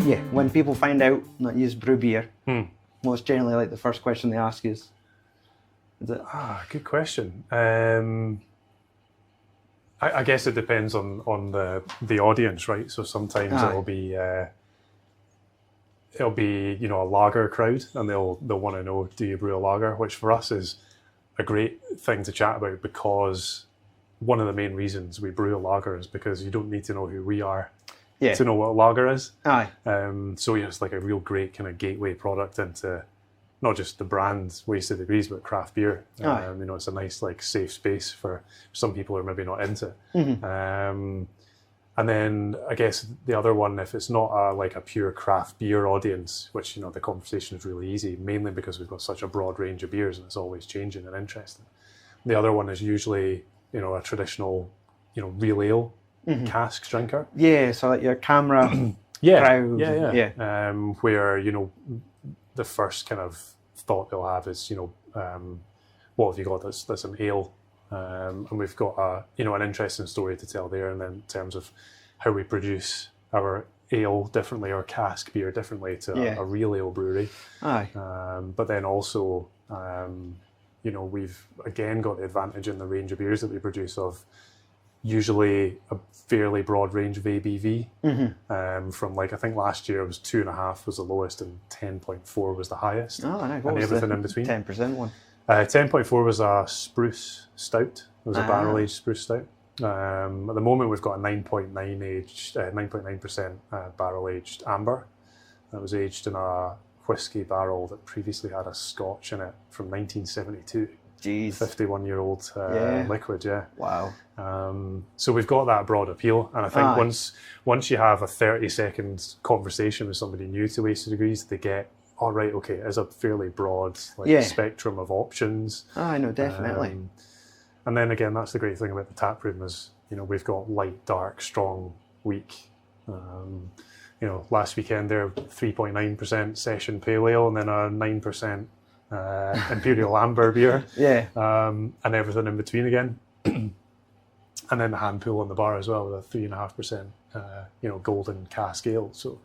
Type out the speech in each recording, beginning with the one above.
Yeah, when people find out that you brew beer, what's generally like the first question they ask you is it? Good question. I guess it depends on the audience, right? So sometimes it'll be a lager crowd, and they'll want to know, do you brew a lager? Which for us is a great thing to chat about, because one of the main reasons we brew a lager is because you don't need to know who we are to know what a lager is. So it's like a real great kind of gateway product into not just the brand Wasted Degrees, but craft beer. It's a nice like safe space for some people who are maybe not into it. And then I guess the other one, if it's not a pure craft beer audience, which, the conversation is really easy, mainly because we've got such a broad range of beers and it's always changing and interesting. The other one is usually, a traditional, real ale cask drinker. Yeah, so like your camera crowd. Yeah. Where, the first kind of thought they'll have is, what have you got that's an ale? And we've got an interesting story to tell there, and then in terms of how we produce our ale differently, or cask beer differently to a real ale brewery. But then also, we've again got the advantage in the range of beers that we produce of usually a fairly broad range of ABV. From I think last year it was 2.5 was the lowest and 10.4 was the highest. And everything in between. 10% one. 10.4 was a spruce stout. It was a barrel-aged spruce stout. At the moment, we've got a 9.9% barrel-aged amber that was aged in a whiskey barrel that previously had a Scotch in it from 1972. Jeez. 51-year-old liquid, yeah. Wow. So we've got that broad appeal, and I think once you have a 30-second conversation with somebody new to Wasted Degrees, they get, all right, okay, it is a fairly broad spectrum of options. I know, definitely. And then again, that's the great thing about the Taproom is, we've got light, dark, strong, weak. Last weekend there, 3.9% session pale ale, and then a 9% imperial amber beer. And everything in between again. And then the hand pull on the bar as well with a 3.5%, golden cask ale. So.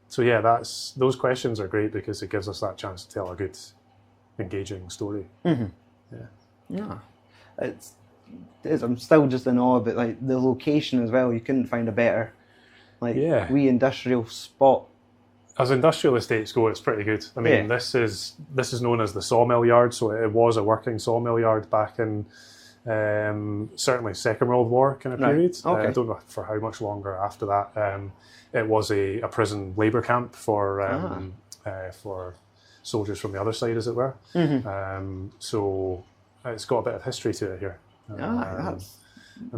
So yeah, those questions are great because it gives us that chance to tell a good, engaging story. I'm still just in awe about the location as well. You couldn't find a better wee industrial spot. As industrial estates go, it's pretty good. I mean, this is known as the sawmill yard, so it was a working sawmill yard back in certainly Second World War kind of period. I don't know for how much longer after that. It was a prison labour camp for soldiers from the other side, as it were. So it's got a bit of history to it here. And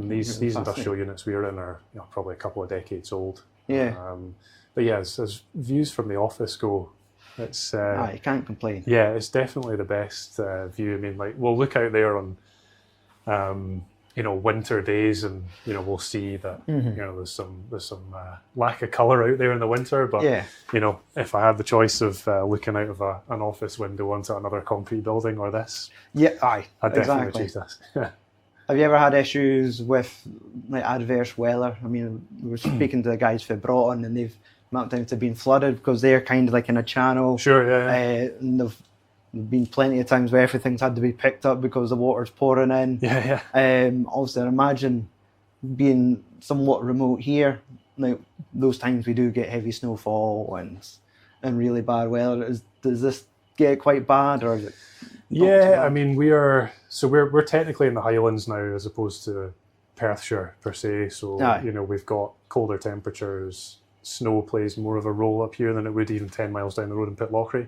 these industrial units we're in are probably a couple of decades old. But as views from the office go, it's you can't complain. Yeah, it's definitely the best view. I mean, we'll look out there on winter days, and we'll see that there's some lack of colour out there in the winter. But if I had the choice of looking out of an office window onto another concrete building or this, I'd definitely choose this. Have you ever had issues with adverse weather? I mean, we were speaking to the guys for Broughton, and they've mapped out to being flooded because they're kind of in a channel. Sure, yeah. And there've been plenty of times where everything's had to be picked up because the water's pouring in. Also, I imagine being somewhat remote here, those times we do get heavy snowfall and really bad weather. Does this get quite bad, or is it? I mean, we're technically in the Highlands now as opposed to Perthshire per se. So we've got colder temperatures. Snow plays more of a role up here than it would even 10 miles down the road in Pitlochry.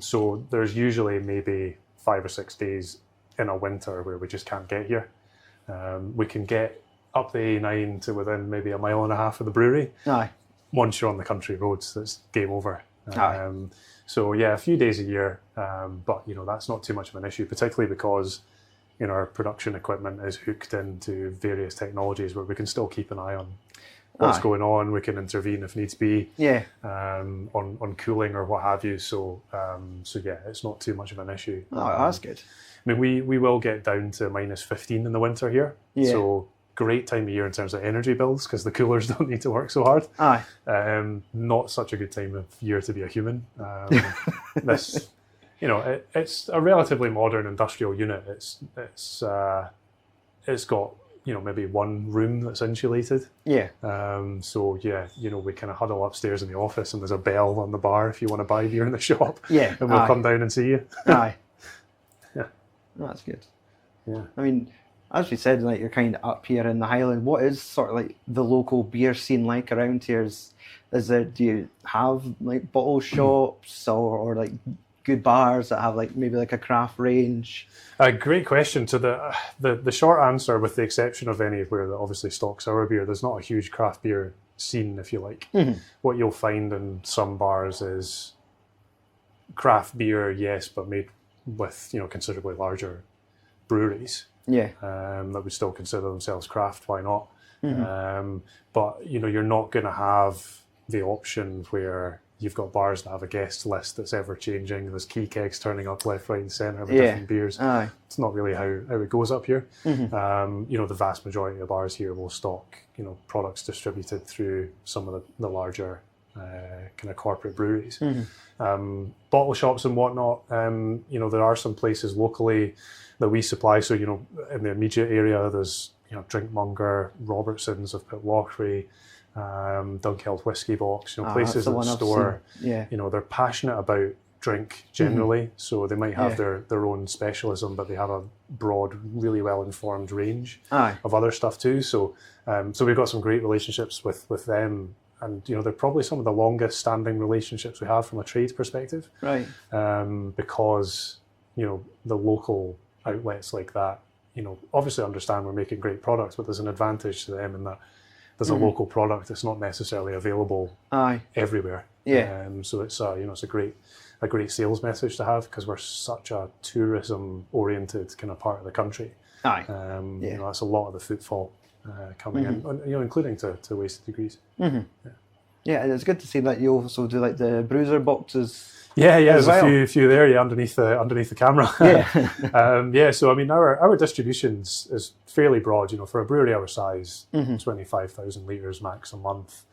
So there's usually maybe 5 or 6 days in a winter where we just can't get here. We can get up the A9 to within maybe 1.5 miles of the brewery. Once you're on the country roads, that's game over. So a few days a year, but that's not too much of an issue, particularly because our production equipment is hooked into various technologies where we can still keep an eye on what's going on. We can intervene if needs be. On cooling or what have you. So it's not too much of an issue. That's good. I mean, we will get down to -15 in the winter here. So great time of year in terms of energy bills because the coolers don't need to work so hard. Not such a good time of year to be a human. This, it's a relatively modern industrial unit. It's got maybe one room that's insulated. Yeah. So yeah, we kind of huddle upstairs in the office, and there's a bell on the bar if you want to buy beer in the shop. Yeah. And we'll come down and see you. Aye. Yeah. That's good. Yeah. I mean, as we said, like, you're kind of up here in the Highland. What is sort of like the local beer scene like around here? Do you have like bottle shops or like good bars that have like maybe like a craft range? A great question. So the short answer, with the exception of anywhere that obviously stocks our beer, there's not a huge craft beer scene, if you like. Mm-hmm. What you'll find in some bars is craft beer, yes, but made with considerably larger breweries. Yeah. That would still consider themselves craft. Why not? Mm-hmm. But you're not going to have the option where you've got bars that have a guest list that's ever changing. There's key kegs turning up left, right, and centre with different beers. Aye. It's not really how it goes up here. Mm-hmm. The vast majority of bars here will stock products distributed through some of the larger kind of corporate breweries. Mm-hmm. Bottle shops and whatnot. There are some places locally that we supply. So in the immediate area, there's Drinkmonger, Robertson's of Pitlochry, Dunkeld Whiskey Box, places that store. Yeah. They're passionate about drink generally, so they might have their own specialism, but they have a broad, really well informed range of other stuff too. So we've got some great relationships with them, and they're probably some of the longest standing relationships we have from a trade perspective. Right. Because the local outlets like that, obviously understand we're making great products, but there's an advantage to them in that there's a local product that's not necessarily available everywhere. Yeah. So it's it's a great sales message to have, because we're such a tourism oriented kind of part of the country. That's a lot of the footfall coming in, including to Wasted Degrees. Mm-hmm. Yeah, and it's good to see that you also do like the Brewser boxes. Yeah, there's a few there, underneath the camera. Yeah. So I mean, our distribution is fairly broad. For a brewery our size, 25,000 litres max a month.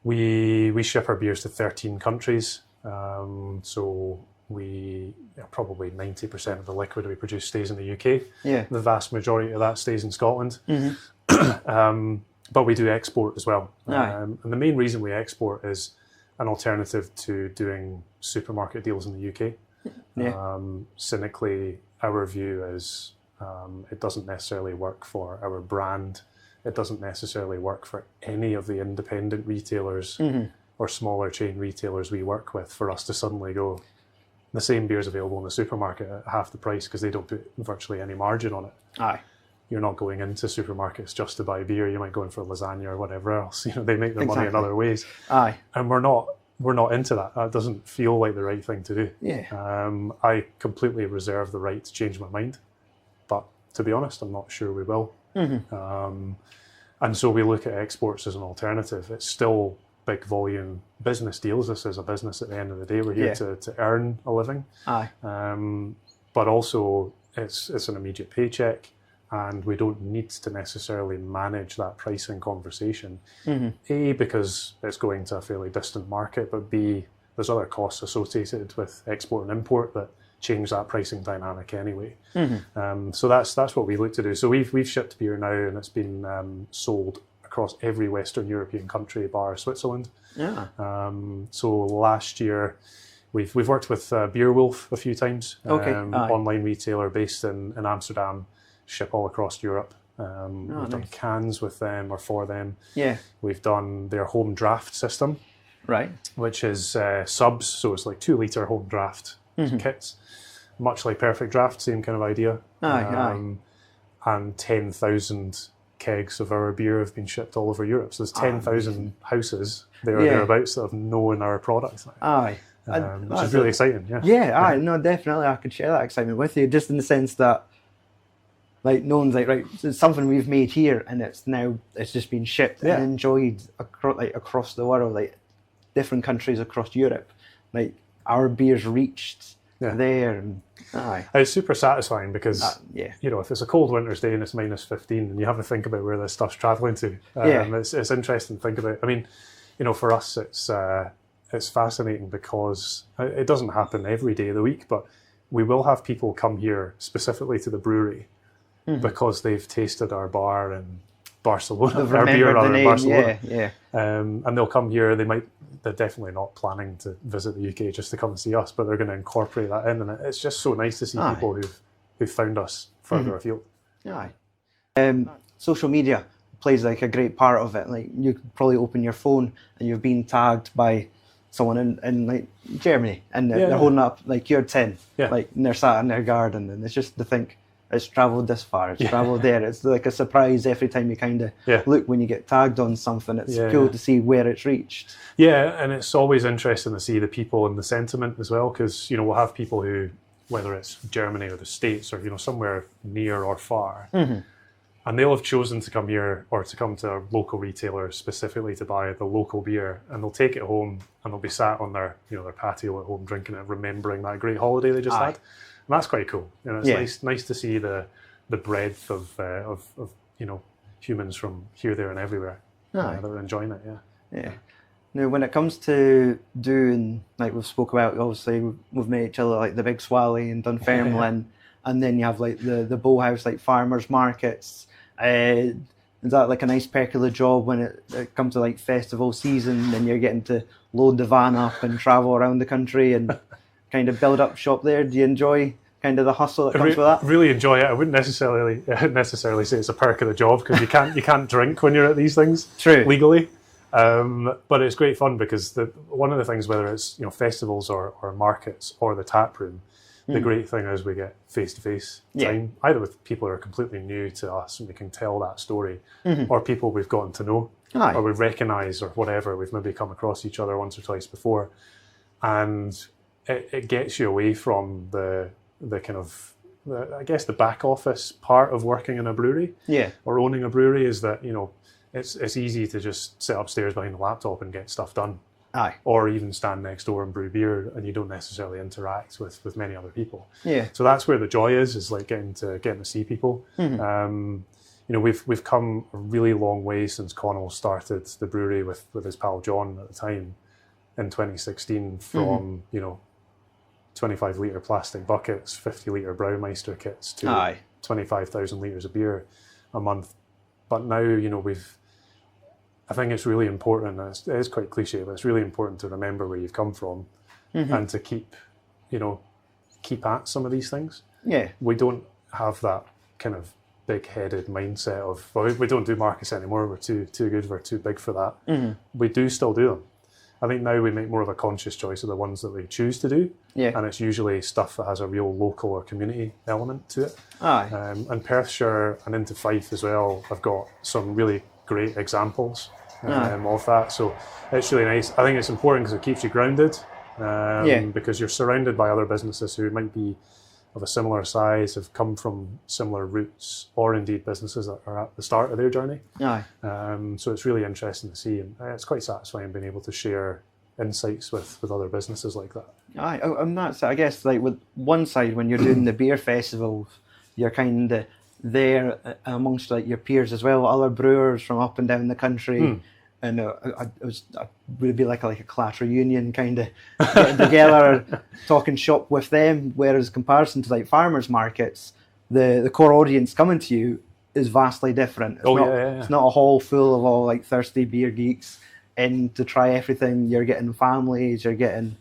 We ship our beers to 13 countries. So we probably 90% of the liquid we produce stays in the UK. Yeah. The vast majority of that stays in Scotland. Mm-hmm. But we do export as well. And the main reason we export is an alternative to doing supermarket deals in the UK. Yeah. Cynically, our view is it doesn't necessarily work for our brand. It doesn't necessarily work for any of the independent retailers or smaller chain retailers we work with for us to suddenly go, the same beer is available in the supermarket at half the price, because they don't put virtually any margin on it. You're not going into supermarkets just to buy beer. You might go in for lasagna or whatever else. They make their money in other ways. And we're not into that. That doesn't feel like the right thing to do. Yeah. I completely reserve the right to change my mind, but to be honest, I'm not sure we will. And so we look at exports as an alternative. It's still big volume business deals. This is a business at the end of the day. We're here to earn a living. But also it's an immediate paycheck. And we don't need to necessarily manage that pricing conversation. A, because it's going to a fairly distant market, but B, there's other costs associated with export and import that change that pricing dynamic anyway. So that's what we look to do. So we've shipped beer now, and it's been sold across every Western European country bar Switzerland. So last year we've worked with Beerwolf a few times. Online retailer based in Amsterdam. Ship all across Europe. We've done cans with them or for them. Yeah. We've done their home draft system, right? Which is subs, so it's like 2 litre home draft kits, much like Perfect Draft, same kind of idea. And 10,000 kegs of our beer have been shipped all over Europe. So there's 10,000 houses there or thereabouts that have known our product. Which is really exciting. No, definitely, I could share that excitement with you, just in the sense that, like, no one's like, right, it's something we've made here, and it's just been shipped and enjoyed across the world, like different countries across Europe. Like, our beers reached there. And, aye. It's super satisfying because, you know, if it's a cold winter's day and it's -15 and you have to think about where this stuff's travelling to, it's interesting to think about. I mean, you know, for us, it's fascinating because it doesn't happen every day of the week, but we will have people come here specifically to the brewery because they've tasted our bar in Barcelona, our beer rather in Barcelona. And they'll come here. They're definitely not planning to visit the UK just to come and see us, but they're going to incorporate that in, and it's just so nice to see people who've found us further afield. Social media plays like a great part of it. Like you could probably open your phone and you've been tagged by someone in like Germany, and they're holding up like your tin, like and they're sat in their garden, and it's just to think it's travelled this far, it's travelled there. It's like a surprise every time you kind of look when you get tagged on something. It's cool to see where it's reached. Yeah, and it's always interesting to see the people and the sentiment as well, because you know we'll have people who, whether it's Germany or the States or you know somewhere near or far, and they'll have chosen to come here or to come to a local retailer specifically to buy the local beer, and they'll take it home and they'll be sat on their their patio at home drinking it, remembering that great holiday they just had. And that's quite cool. You know, it's nice to see the breadth of you know humans from here, there, and everywhere that are enjoying it. Yeah. Now, when it comes to doing, like we've spoke about, obviously we've met each other like the Big Swally and Dunfermline, and then you have like the Bow House, like farmers markets. Is that like a nice perk of the job when it comes to like festival season and you're getting to load the van up and travel around the country and kind of build up shop there? Do you enjoy kind of the hustle that comes with that? Really enjoy it. I wouldn't necessarily say it's a perk of the job because you can't drink when you're at these things legally. But it's great fun because one of the things, whether it's festivals or markets or the Taproom, the great thing is we get face-to-face time, either with people who are completely new to us and we can tell that story, or people we've gotten to know, or we've recognised or whatever, we've maybe come across each other once or twice before. And it gets you away from the kind of, I guess, the back office part of working in a brewery or owning a brewery is that, it's easy to just sit upstairs behind the laptop and get stuff done. Or even stand next door and brew beer, and you don't necessarily interact with many other people. So that's where the joy is like getting to see people. We've come a really long way since Connell started the brewery with his pal John at the time in 2016 from 25 litre plastic buckets, 50 litre Braumeister kits to 25,000 litres of beer a month. But now I think it's really important, it is quite cliche, but it's really important to remember where you've come from and to keep at some of these things. We don't have that kind of big-headed mindset of, well, we don't do markets anymore, we're too good, we're too big for that. We do still do them. I think now we make more of a conscious choice of the ones that we choose to do, and it's usually stuff that has a real local or community element to it. And Perthshire and into Fife as well have got some really great examples of that, so it's really nice. I think it's important because it keeps you grounded, because you're surrounded by other businesses who might be of a similar size, have come from similar routes, or indeed businesses that are at the start of their journey. So it's really interesting to see, and it's quite satisfying being able to share insights with other businesses like that. And that's, I guess, like with one side, when you're doing the beer festivals, you're kind of there amongst like your peers as well, other brewers from up and down the country, and it would be like a class reunion, kind of getting together, talking shop with them. Whereas comparison to like farmers markets, the core audience coming to you is vastly different. It's not a hall full of all like thirsty beer geeks in to try everything. You're getting families, you're getting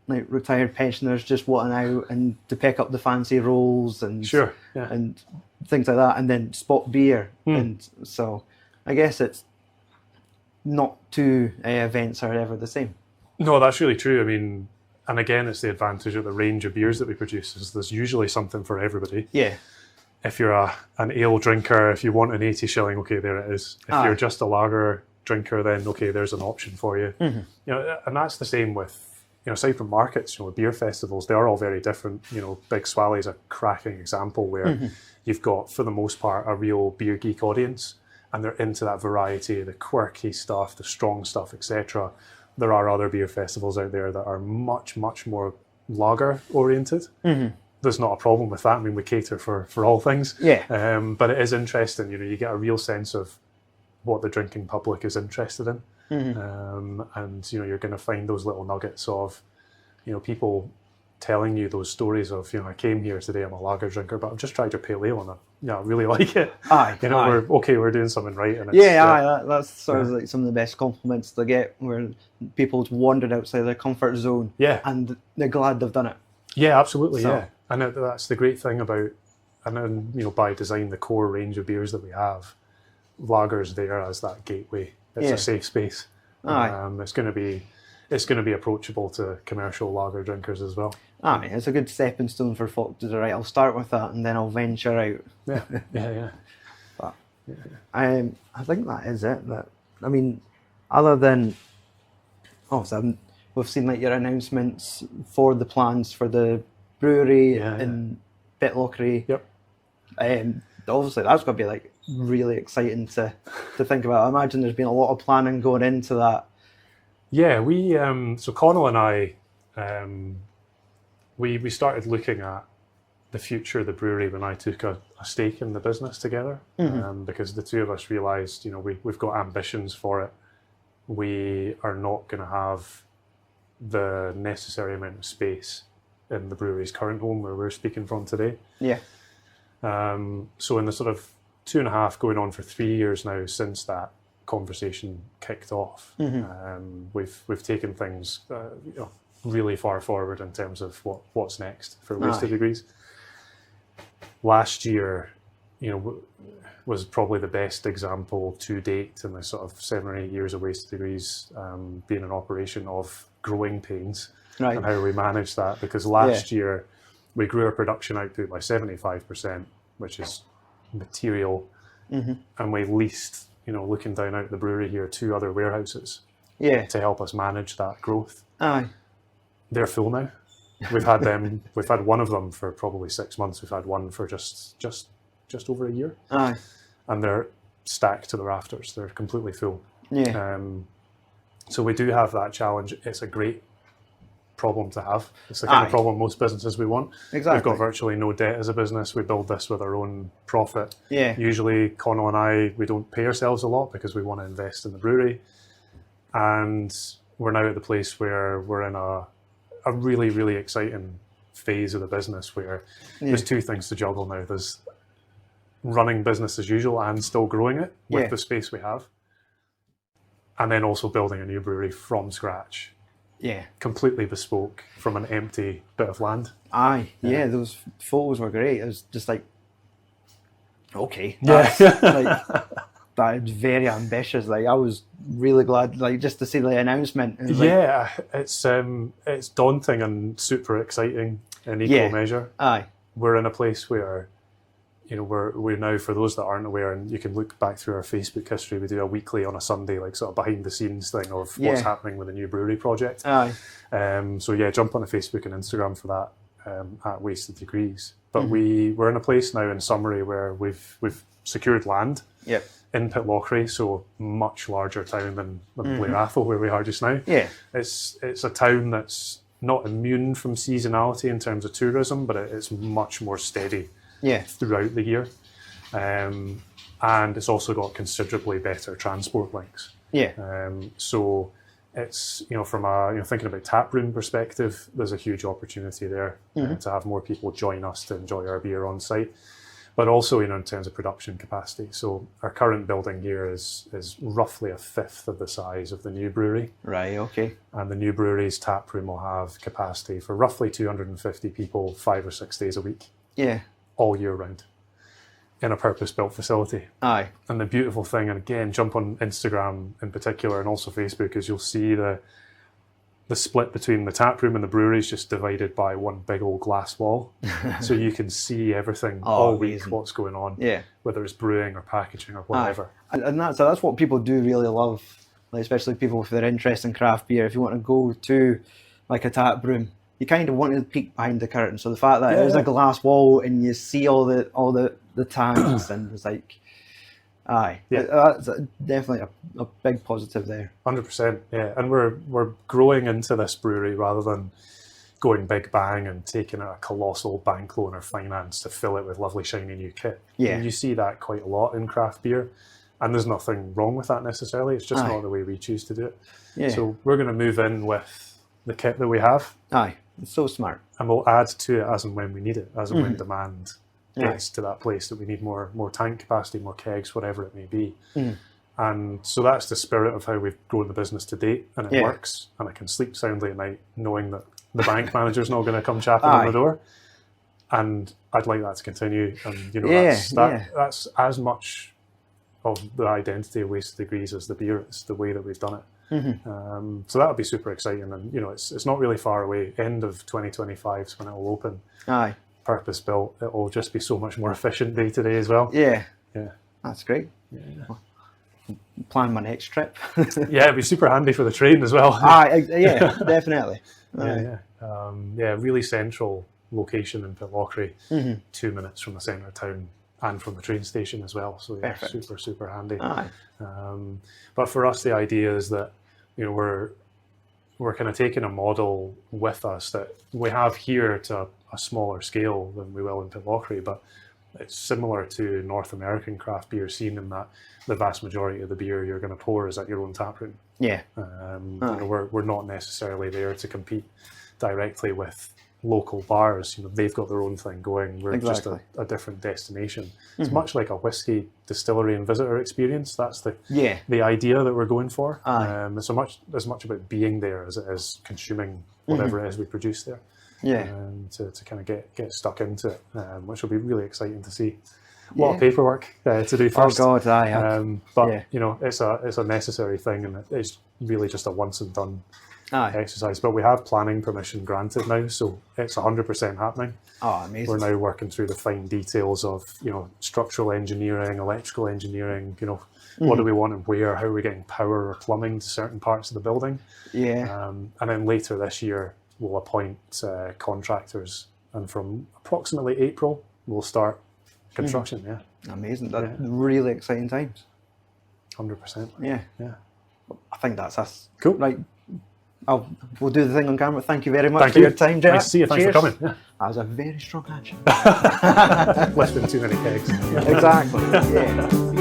like retired pensioners just wanting out and to pick up the fancy rolls and and things like that, and then spot beer. And so I guess it's not two events are ever the same. No, that's really true. I mean, and again, it's the advantage of the range of beers that we produce is there's usually something for everybody. If you're an ale drinker, if you want an 80 shilling, okay, there it is. If you're just a lager drinker, then okay, there's an option for you. And that's the same with, aside from markets, with beer festivals, they are all very different. Big Swally is a cracking example where you've got, for the most part, a real beer geek audience, and they're into that variety, the quirky stuff, the strong stuff, etc. There are other beer festivals out there that are much, much more lager oriented. There's not a problem with that. I mean, we cater for all things. Yeah. But it is interesting, you get a real sense of what the drinking public is interested in. And, you're going to find those little nuggets of, people telling you those stories of, I came here today, I'm a lager drinker, but I've just tried your pale ale and I really like it. We're doing something right. And it's, that's sort of like some of the best compliments they get, where people's wandered outside their comfort zone. Yeah. And they're glad they've done it. Yeah, absolutely. So. Yeah. And that's the great thing about, and then, by design, the core range of beers that we have, lager's there as that gateway. It's a safe space. It's going to be approachable to commercial lager drinkers as well. It's a good stepping stone for folk to do, right, I'll start with that and then I'll venture out. Yeah. But I think that is it. Other than, we've seen like your announcements for the plans for the brewery in Pitlochry. Yep. Obviously that's going to be like really exciting to think about. I imagine there's been a lot of planning going into that. Yeah, so Connell and I, we started looking at the future of the brewery when I took a stake in the business together, because the two of us realised, we've got ambitions for it. We are not going to have the necessary amount of space in the brewery's current home where we're speaking from today. Yeah. So in the sort of 2.5 going on for 3 years now since that conversation kicked off, we've taken things really far forward in terms of what's next for Wasted Degrees. Last year, was probably the best example to date in the sort of 7 or 8 years of Wasted Degrees being in operation of growing pains and how we managed that, because last year we grew our production output by 75%, which is material, and we leased, looking down out the brewery here, 2 other warehouses to help us manage that growth. They're full now. We've had one of them for probably 6 months. We've had one for just over a year. And they're stacked to the rafters. They're completely full. So we do have that challenge. It's a great problem to have. It's the kind of problem most businesses we want. Exactly. We've got virtually no debt as a business. We build this with our own profit. Usually Connell and I, we don't pay ourselves a lot because we want to invest in the brewery. And we're now at the place where we're in a really, really exciting phase of the business where there's 2 things to juggle now. There's running business as usual and still growing it with the space we have. And then also building a new brewery from scratch. Completely bespoke from an empty bit of land. Those photos were great. It was just like, that is very ambitious. Like, I was really glad, like, just to see the announcement. It's daunting and super exciting in equal measure. We're in a place where, we're now, for those that aren't aware, and you can look back through our Facebook history, we do a weekly on a Sunday, like sort of behind the scenes thing of what's happening with the new brewery project. So jump on the Facebook and Instagram for that at Wasted Degrees. But we're in a place now, in summary, where we've secured land in Pitlochry, so much larger town than Blair Athol, where we are just now. It's a town that's not immune from seasonality in terms of tourism, but it's much more steady throughout the year. And it's also got considerably better transport links. So it's, from a thinking about Taproom perspective, there's a huge opportunity there to have more people join us to enjoy our beer on site. But also, in terms of production capacity. So our current building here is roughly a fifth of the size of the new brewery. And the new brewery's Taproom will have capacity for roughly 250 people 5 or 6 days a week. All year round. In a purpose-built facility. And the beautiful thing, and again, jump on Instagram in particular and also Facebook, is you'll see the split between the taproom and the brewery is just divided by one big old glass wall. So you can see everything all week, what's going on, whether it's brewing or packaging or whatever. And that's what people do really love, like, especially people with their interest in craft beer. If you want to go to like a taproom, you kind of want to peek behind the curtain. So the fact that there's a glass wall and you see all the tanks and it's like, that's definitely a big positive there. 100%, and we're growing into this brewery rather than going big bang and taking out a colossal bank loan or finance to fill it with lovely shiny new kit. Yeah. And you see that quite a lot in craft beer, and there's nothing wrong with that necessarily. It's just not the way we choose to do it. Yeah. So we're going to move in with the kit that we have. Aye, it's so smart. And we'll add to it as and when we need it, as and when demand gets to that place that we need more tank capacity, more kegs, whatever it may be. And so that's the spirit of how we've grown the business to date, and it works. And I can sleep soundly at night knowing that the bank manager's not going to come chapping on the door. And I'd like that to continue. And you know, that's as much of the identity of Wasted Degrees as the beer. It's the way that we've done it. So that would be super exciting. And you know, it's not really far away. End of 2025 is when it will open. Aye. Purpose built. It will just be so much more efficient day to day as well. Yeah. Yeah. That's great. Yeah. Plan my next trip. Yeah, it'd be super handy for the train as well. Yeah, definitely. Yeah, really central location in Pitlochry, 2 minutes from the centre of town and from the train station as well. So yeah, super handy. But for us, the idea is that, you know, we're kind of taking a model with us that we have here to a smaller scale than we will in Pitlochry, but it's similar to North American craft beer scene in that the vast majority of the beer you're going to pour is at your own taproom. Yeah. You know, we're not necessarily there to compete directly with local bars. You know, they've got their own thing going. We're just a different destination. It's much like a whiskey distillery and visitor experience. That's the idea that we're going for. It's as much about being there as it is consuming whatever it is we produce there. Yeah. To kind of get stuck into it, which will be really exciting to see. A lot of paperwork to do first. Oh God, but you know, it's a necessary thing, and it's really just a once and done exercise. But we have planning permission granted now, so it's 100% happening. Oh, amazing! We're now working through the fine details of, you know, structural engineering, electrical engineering. You know, what do we want and where? How are we getting power or plumbing to certain parts of the building? Yeah. And then later this year, we'll appoint contractors, and from approximately April, we'll start construction. Yeah. Amazing. That's really exciting times. 100%. Yeah. I think that's us. Cool. Right. We'll do the thing on camera. Thank you very much for your time, Jeff. Nice to see you. Thanks for coming. Yeah. That was a very strong action. Less than too many kegs. Exactly. Yeah.